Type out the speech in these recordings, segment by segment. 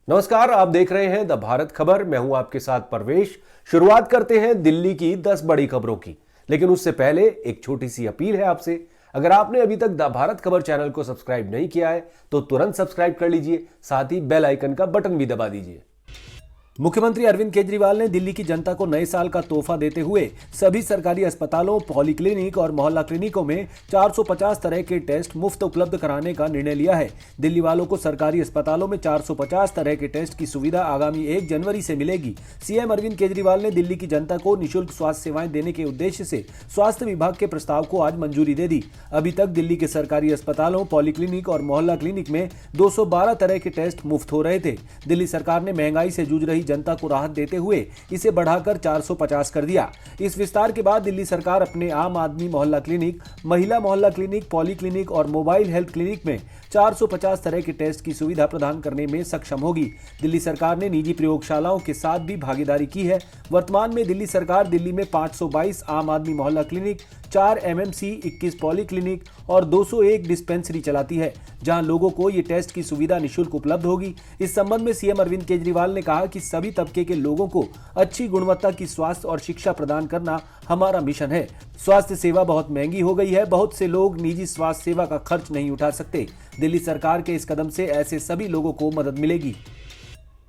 नमस्कार, आप देख रहे हैं द भारत खबर। मैं हूं आपके साथ परवेश। शुरुआत करते हैं दिल्ली की 10 बड़ी खबरों की, लेकिन उससे पहले एक छोटी सी अपील है आपसे। अगर आपने अभी तक द भारत खबर चैनल को सब्सक्राइब नहीं किया है तो तुरंत सब्सक्राइब कर लीजिए, साथ ही बेल आइकन का बटन भी दबा दीजिए। मुख्यमंत्री अरविंद केजरीवाल ने दिल्ली की जनता को नए साल का तोहफा देते हुए सभी सरकारी अस्पतालों, पॉलीक्लिनिक और मोहल्ला क्लिनिकों में 450 तरह के टेस्ट मुफ्त उपलब्ध कराने का निर्णय लिया है। दिल्ली वालों को सरकारी अस्पतालों में 450 तरह के टेस्ट की सुविधा आगामी 1 जनवरी से मिलेगी। सीएम अरविंद केजरीवाल ने दिल्ली की जनता को निःशुल्क स्वास्थ्य सेवाएं देने के उद्देश्य से स्वास्थ्य विभाग के प्रस्ताव को आज मंजूरी दे दी। अभी तक दिल्ली के सरकारी अस्पतालों, पॉलीक्लिनिक और मोहल्ला क्लिनिक में 212 तरह के टेस्ट मुफ्त हो रहे थे। दिल्ली सरकार ने महंगाई से जूझ रही जनता को राहत देते हुए इसे बढ़ाकर 450 कर दिया। इस विस्तार के बाद दिल्ली सरकार अपने आम आदमी मोहल्ला क्लिनिक, महिला मोहल्ला क्लिनिक, पॉलीक्लिनिक और मोबाइल हेल्थ क्लिनिक में 450 तरह के टेस्ट की सुविधा प्रदान करने में सक्षम होगी। दिल्ली सरकार ने निजी प्रयोगशालाओं के साथ भी भागीदारी की है। वर्तमान में दिल्ली सरकार दिल्ली में 522 आम आदमी मोहल्ला क्लिनिक, 4 एमएमसी, 21 पॉलीक्लिनिक और 201 डिस्पेंसरी चलाती है, जहां लोगों को ये टेस्ट की सुविधा निःशुल्क उपलब्ध होगी। इस संबंध में सीएम अरविंद केजरीवाल ने कहा कि सभी तबके के लोगों को अच्छी गुणवत्ता की स्वास्थ्य और शिक्षा प्रदान करना हमारा मिशन है। स्वास्थ्य सेवा बहुत महंगी हो गई है, बहुत से लोग निजी स्वास्थ्य सेवा का खर्च नहीं उठा सकते। दिल्ली सरकार के इस कदम से ऐसे सभी लोगों को मदद मिलेगी।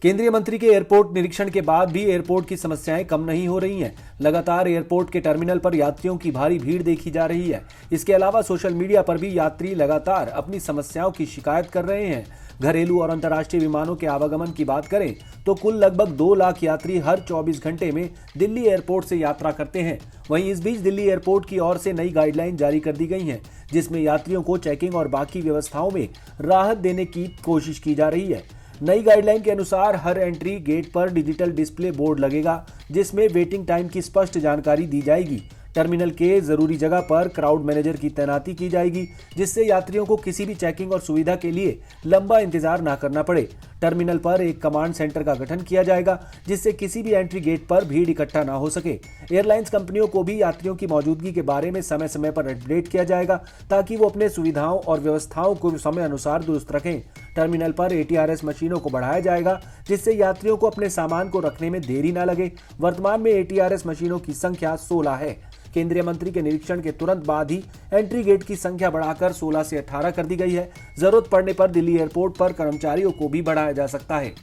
केंद्रीय मंत्री के एयरपोर्ट निरीक्षण के बाद भी एयरपोर्ट की समस्याएं कम नहीं हो रही हैं। लगातार एयरपोर्ट के टर्मिनल पर यात्रियों की भारी भीड़ देखी जा रही है। इसके अलावा सोशल मीडिया पर भी यात्री लगातार अपनी समस्याओं की शिकायत कर रहे हैं। घरेलू और अंतर्राष्ट्रीय विमानों के आवागमन की बात करें तो कुल लगभग 2 लाख यात्री हर 24 घंटे में दिल्ली एयरपोर्ट से यात्रा करते हैं। वहीं इस बीच दिल्ली एयरपोर्ट की ओर से नई गाइडलाइन जारी कर दी गई हैं, जिसमें यात्रियों को चेकिंग और बाकी व्यवस्थाओं में राहत देने की कोशिश की जा रही है। नई गाइडलाइन के अनुसार हर एंट्री गेट पर डिजिटल डिस्प्ले बोर्ड लगेगा, जिसमें वेटिंग टाइम की स्पष्ट जानकारी दी जाएगी। टर्मिनल के जरूरी जगह पर क्राउड मैनेजर की तैनाती की जाएगी, जिससे यात्रियों को किसी भी चेकिंग और सुविधा के लिए लंबा इंतजार न करना पड़े। टर्मिनल पर एक कमांड सेंटर का गठन किया जाएगा, जिससे किसी भी एंट्री गेट पर भीड़ इकट्ठा ना हो सके। एयरलाइंस कंपनियों को भी यात्रियों की मौजूदगी के बारे में समय समय पर अपडेट किया जाएगा, ताकि वो अपने सुविधाओं और व्यवस्थाओं को समय अनुसार दुरुस्त रखें। टर्मिनल पर ATRS मशीनों को बढ़ाया जाएगा, जिससे यात्रियों को अपने सामान को रखने में देरी न लगे। वर्तमान में ATRS मशीनों की संख्या 16 है। केंद्रीय मंत्री के निरीक्षण के तुरंत बाद ही एंट्री गेट की संख्या बढ़ाकर 16 से 18 कर दी गई है। जरूरत पड़ने पर दिल्ली एयरपोर्ट पर कर्मचारियों को भी बढ़ाया जा सकता है।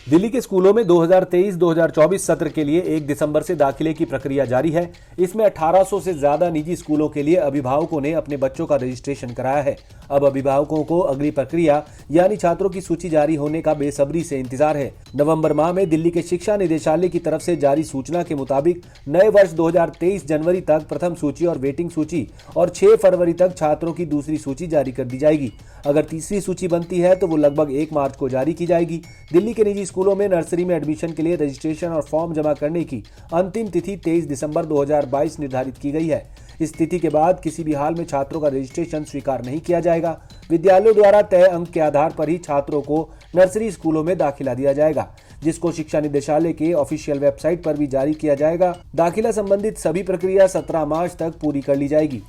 दिल्ली के स्कूलों में 2023-2024 सत्र के लिए 1 दिसंबर से दाखिले की प्रक्रिया जारी है। इसमें 1800 से ज्यादा निजी स्कूलों के लिए अभिभावकों ने अपने बच्चों का रजिस्ट्रेशन कराया है। अब अभिभावकों को अगली प्रक्रिया यानी छात्रों की सूची जारी होने का बेसब्री से इंतजार है। नवंबर माह में दिल्ली के शिक्षा निदेशालय की तरफ से जारी सूचना के मुताबिक नए वर्ष 2023 जनवरी तक प्रथम सूची और वेटिंग सूची और 6 फरवरी तक छात्रों की दूसरी सूची जारी कर दी जाएगी। अगर तीसरी सूची बनती है तो वो लगभग 1 मार्च को जारी की जाएगी। दिल्ली के निजी स्कूलों में नर्सरी में एडमिशन के लिए रजिस्ट्रेशन और फॉर्म जमा करने की अंतिम तिथि 23 दिसंबर 2022 निर्धारित की गई है। इस तिथि के बाद किसी भी हाल में छात्रों का रजिस्ट्रेशन स्वीकार नहीं किया जाएगा। विद्यालयों द्वारा तय अंक के आधार पर ही छात्रों को नर्सरी स्कूलों में दाखिला दिया जाएगा, जिसको शिक्षा निदेशालय के ऑफिशियल वेबसाइट पर भी जारी किया जाएगा। दाखिला संबंधित सभी प्रक्रिया 17 मार्च तक पूरी कर ली जाएगी।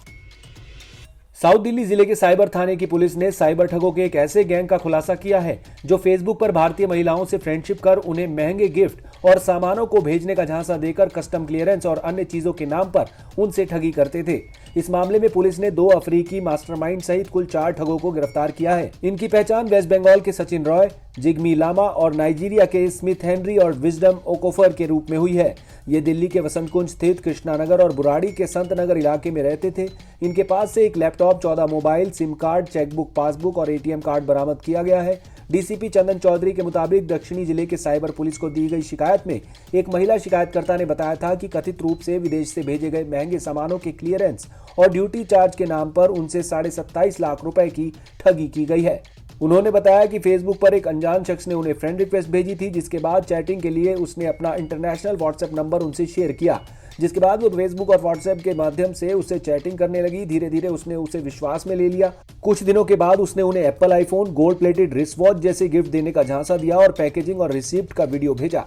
साउथ दिल्ली जिले के साइबर थाने की पुलिस ने साइबर ठगों के एक ऐसे गैंग का खुलासा किया है जो फेसबुक पर भारतीय महिलाओं से फ्रेंडशिप कर उन्हें महंगे गिफ्ट और सामानों को भेजने का झांसा देकर कस्टम क्लियरेंस और अन्य चीजों के नाम पर उनसे ठगी करते थे। इस मामले में पुलिस ने 2 अफ्रीकी मास्टरमाइंड सहित कुल 4 ठगों को गिरफ्तार किया है। इनकी पहचान वेस्ट बंगाल के सचिन रॉय, जिग्मी लामा और नाइजीरिया के स्मिथ हेनरी और विजडम ओकोफर के रूप में हुई है। ये दिल्ली के वसंत कुंज स्थित कृष्णानगर और बुराड़ी के संत नगर इलाके में रहते थे। इनके पास से एक laptop, 14 mobile, SIM card, chequebook, passbook और ATM कार्ड बरामद किया गया है। डीसीपी चंदन चौधरी के मुताबिक दक्षिणी जिले के साइबर पुलिस को दी गई शिकायत में एक महिला शिकायतकर्ता ने बताया था कि कथित रूप से विदेश से भेजे गए महंगे सामानों के क्लियरेंस और ड्यूटी चार्ज के नाम पर उनसे 27.5 लाख रुपए की ठगी की गई है। उन्होंने बताया कि फेसबुक पर एक अनजान शख्स ने उन्हें फ्रेंड रिक्वेस्ट भेजी थी, जिसके बाद चैटिंग के लिए उसने अपना इंटरनेशनल व्हाट्सएप नंबर उनसे शेयर किया, जिसके बाद वो फेसबुक और व्हाट्सएप के माध्यम से उससे चैटिंग करने लगी। धीरे धीरे उसने उसे विश्वास में ले लिया। कुछ दिनों के बाद उसने उन्हें Apple iPhone, gold plated wrist watch जैसे गिफ्ट देने का झांसा दिया और पैकेजिंग और रिसिप्ट का वीडियो भेजा।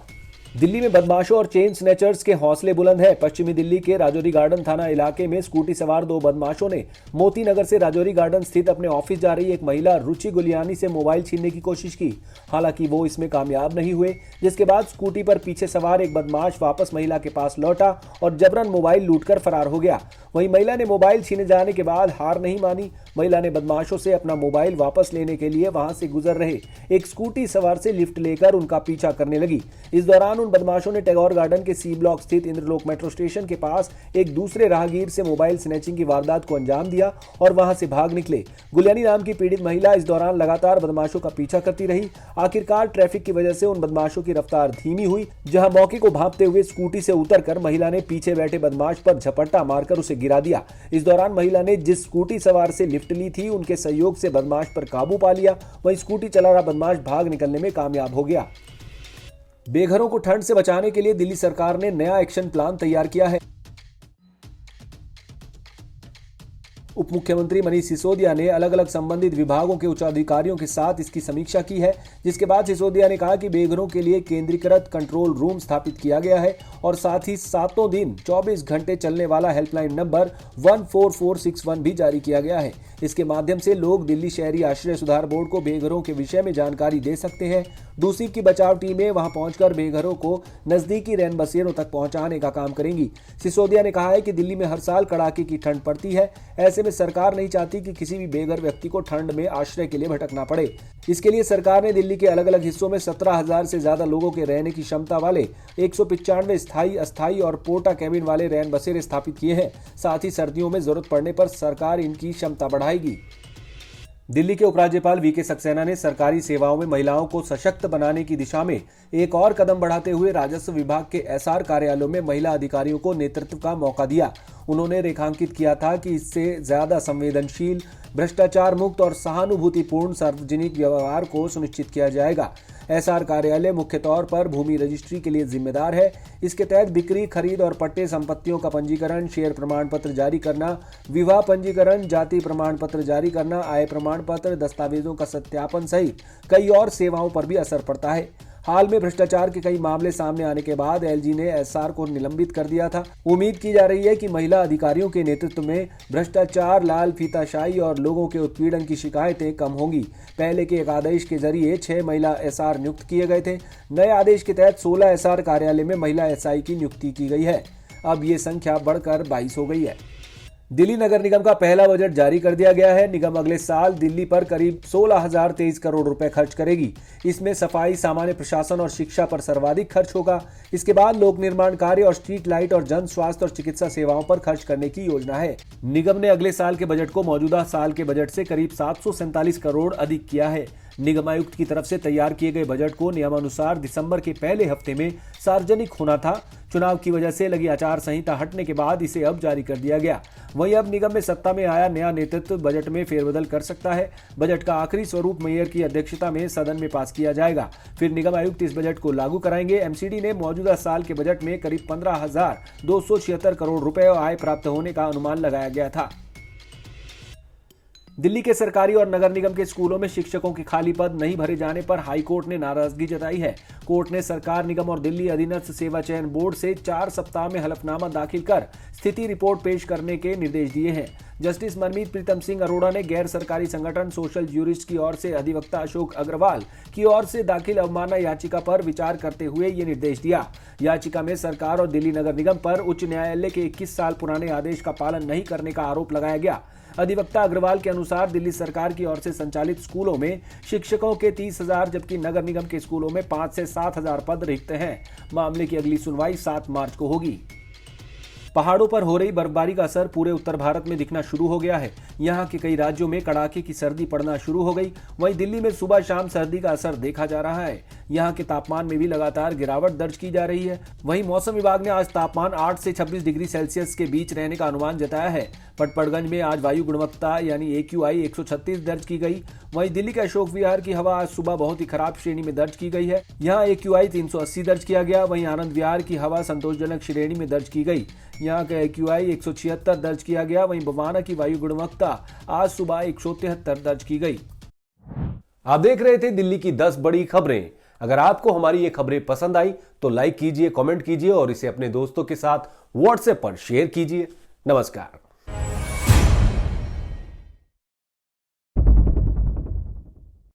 दिल्ली में बदमाशों और चेन स्नैचर्स के हौसले बुलंद है। पश्चिमी दिल्ली के राजौरी गार्डन थाना इलाके में स्कूटी सवार दो बदमाशों ने मोती नगर से राजौरी गार्डन स्थित अपने ऑफिस जा रही एक महिला रुचि गुलियानी से मोबाइल छीनने की कोशिश की। हालांकि वो इसमें कामयाब नहीं हुए, जिसके बाद स्कूटी पर पीछे सवार एक बदमाश वापस महिला के पास लौटा और जबरन मोबाइल लूटकर फरार हो गया। वहीं महिला ने मोबाइल छीने जाने के बाद हार नहीं मानी। महिला ने बदमाशों से अपना मोबाइल वापस लेने के लिए वहां से गुजर रहे एक स्कूटी सवार से लिफ्ट लेकर उनका पीछा करने लगी। इस दौरान उन बदमाशों ने टैगोर गार्डन के सी ब्लॉक स्थित इंद्रलोक मेट्रो स्टेशन के पास एक दूसरे राहगीर से मोबाइल स्नैचिंग की वारदात को अंजाम दिया और वहां से भाग निकले। गुलियानी नाम की पीड़ित महिला इस दौरान लगातार बदमाशों का पीछा करती रही। आखिरकार ट्रैफिक की वजह से उन बदमाशों की रफ्तार धीमी हुई, जहां मौके को भांपते हुए स्कूटी से उतरकर महिला ने पीछे बैठे बदमाश पर झपट्टा मारकर उसे गिरा दिया। इस दौरान महिला ने जिस स्कूटी सवार से लिफ्ट ली थी, उनके सहयोग से बदमाश पर काबू पा लिया। वहीं स्कूटी चला रहा बदमाश भाग निकलने में कामयाब हो गया। बेघरों को ठंड से बचाने के लिए दिल्ली सरकार ने नया एक्शन प्लान तैयार किया है। उप मुख्यमंत्री मनीष सिसोदिया ने अलग अलग संबंधित विभागों के उच्चाधिकारियों के साथ इसकी समीक्षा की है, जिसके बाद सिसोदिया ने कहा कि बेघरों के लिए केंद्रीकृत कंट्रोल रूम स्थापित किया गया है और साथ ही सातों दिन 24 घंटे चलने वाला हेल्पलाइन नंबर 14461 भी जारी किया गया है। इसके माध्यम से लोग दिल्ली शहरी आश्रय सुधार बोर्ड को बेघरों के विषय में जानकारी दे सकते हैं। दूसरी की बचाव टीमें वहां पहुंचकर बेघरों को नजदीकी रैन बसेरों तक पहुंचाने का काम करेंगी। सिसोदिया ने कहा है कि दिल्ली में हर साल कड़ाके की ठंड पड़ती है, ऐसे में सरकार नहीं चाहती कि किसी भी बेघर व्यक्ति को ठंड में आश्रय के लिए भटकना पड़े। इसके लिए सरकार ने दिल्ली के अलग अलग हिस्सों में 17,000 से ज्यादा लोगों के रहने की क्षमता वाले 195 स्थायी, अस्थायी और पोर्टा कैबिन वाले रैन बसेरे स्थापित किए हैं। साथ ही सर्दियों में जरूरत पड़ने पर सरकार इनकी क्षमता बढ़ाएगी। दिल्ली के उपराज्यपाल वीके सक्सेना ने सरकारी सेवाओं में महिलाओं को सशक्त बनाने की दिशा में एक और कदम बढ़ाते हुए राजस्व विभाग के एसआर कार्यालयों में महिला अधिकारियों को नेतृत्व का मौका दिया। उन्होंने रेखांकित किया था कि इससे ज्यादा संवेदनशील, भ्रष्टाचार मुक्त और सहानुभूतिपूर्ण सार्वजनिक व्यवहार को सुनिश्चित किया जाएगा। एसआर कार्यालय मुख्य तौर पर भूमि रजिस्ट्री के लिए जिम्मेदार है। इसके तहत बिक्री, खरीद और पट्टे संपत्तियों का पंजीकरण, शेयर प्रमाण पत्र जारी करना, विवाह पंजीकरण, जाति प्रमाण पत्र जारी करना, आय प्रमाण पत्र, दस्तावेजों का सत्यापन सहित कई और सेवाओं पर भी असर पड़ता है। हाल में भ्रष्टाचार के कई मामले सामने आने के बाद एलजी ने एसआर को निलंबित कर दिया था। उम्मीद की जा रही है कि महिला अधिकारियों के नेतृत्व में भ्रष्टाचार, लाल फीताशाही और लोगों के उत्पीड़न की शिकायतें कम होंगी। पहले के एक आदेश के जरिए 6 महिला एसआर नियुक्त किए गए थे। नए आदेश के तहत 16 एसआर कार्यालय में महिला एसआई की नियुक्ति की गई है। अब ये संख्या बढ़कर 22 हो गई है। दिल्ली नगर निगम का पहला बजट जारी कर दिया गया है। निगम अगले साल दिल्ली पर करीब 16,023 करोड़ रुपए खर्च करेगी। इसमें सफाई, सामान्य प्रशासन और शिक्षा पर सर्वाधिक खर्च होगा। इसके बाद लोक निर्माण कार्य और स्ट्रीट लाइट और जन स्वास्थ्य और चिकित्सा सेवाओं पर खर्च करने की योजना है। निगम ने अगले साल के बजट को मौजूदा साल के बजट से करीब 747 करोड़ अधिक किया है। निगम आयुक्त की तरफ से तैयार किए गए बजट को नियमानुसार दिसंबर के पहले हफ्ते में सार्वजनिक होना था। चुनाव की वजह से लगी आचार संहिता हटने के बाद इसे अब जारी कर दिया गया। वहीं अब निगम में सत्ता में आया नया नेतृत्व बजट में फेरबदल कर सकता है। बजट का आखिरी स्वरूप मेयर की अध्यक्षता में सदन में पास किया जाएगा। फिर निगम आयुक्त इस बजट को लागू कराएंगे। एमसीडी ने मौजूदा साल के बजट में करीब 15,276 करोड़ रुपए आय प्राप्त होने का अनुमान लगाया गया था। दिल्ली के सरकारी और नगर निगम के स्कूलों में शिक्षकों के खाली पद नहीं भरे जाने पर हाईकोर्ट ने नाराजगी जताई है। कोर्ट ने सरकार, निगम और दिल्ली अधीनस्थ सेवा चयन बोर्ड से 4 सप्ताह में हलफनामा दाखिल कर स्थिति रिपोर्ट पेश करने के निर्देश दिए हैं। जस्टिस मनमीत प्रीतम सिंह अरोड़ा ने गैर सरकारी संगठन सोशल ज्यूरिस्ट की ओर से अधिवक्ता अशोक अग्रवाल की ओर से दाखिल अवमानना याचिका पर विचार करते हुए ये निर्देश दिया। याचिका में सरकार और दिल्ली नगर निगम पर उच्च न्यायालय के 21 साल पुराने आदेश का पालन नहीं करने का आरोप लगाया गया। अधिवक्ता अग्रवाल के अनुसार दिल्ली सरकार की ओर से संचालित स्कूलों में शिक्षकों के 30,000 जबकि नगर निगम के स्कूलों में 5 से 7,000 पद रिक्त हैं। मामले की अगली सुनवाई 7 मार्च को होगी। पहाड़ों पर हो रही बर्फबारी का असर पूरे उत्तर भारत में दिखना शुरू हो गया है। यहाँ के कई राज्यों में कड़ाके की सर्दी पड़ना शुरू हो गई। वहीं दिल्ली में सुबह शाम सर्दी का असर देखा जा रहा है। यहाँ के तापमान में भी लगातार गिरावट दर्ज की जा रही है। वहीं मौसम विभाग ने आज तापमान 8 से 26 डिग्री सेल्सियस के बीच रहने का अनुमान जताया है। पटपड़गंज में आज वायु गुणवत्ता यानी AQI 136 दर्ज की गई। वहीं दिल्ली के अशोक विहार की हवा आज सुबह बहुत ही खराब श्रेणी में दर्ज की गई है। यहाँ AQI 380 दर्ज किया गया। वहीं आनंद विहार की हवा संतोषजनक श्रेणी में दर्ज की गई। यहाँ का AQI 176 दर्ज किया गया। वहीं बवाना की वायु गुणवत्ता आज सुबह 173 दर्ज की गई। आप देख रहे थे दिल्ली की 10 बड़ी खबरें। अगर आपको हमारी ये खबरें पसंद आई तो लाइक कीजिए, कमेंट कीजिए और इसे अपने दोस्तों के साथ व्हाट्सएप पर शेयर कीजिए। नमस्कार।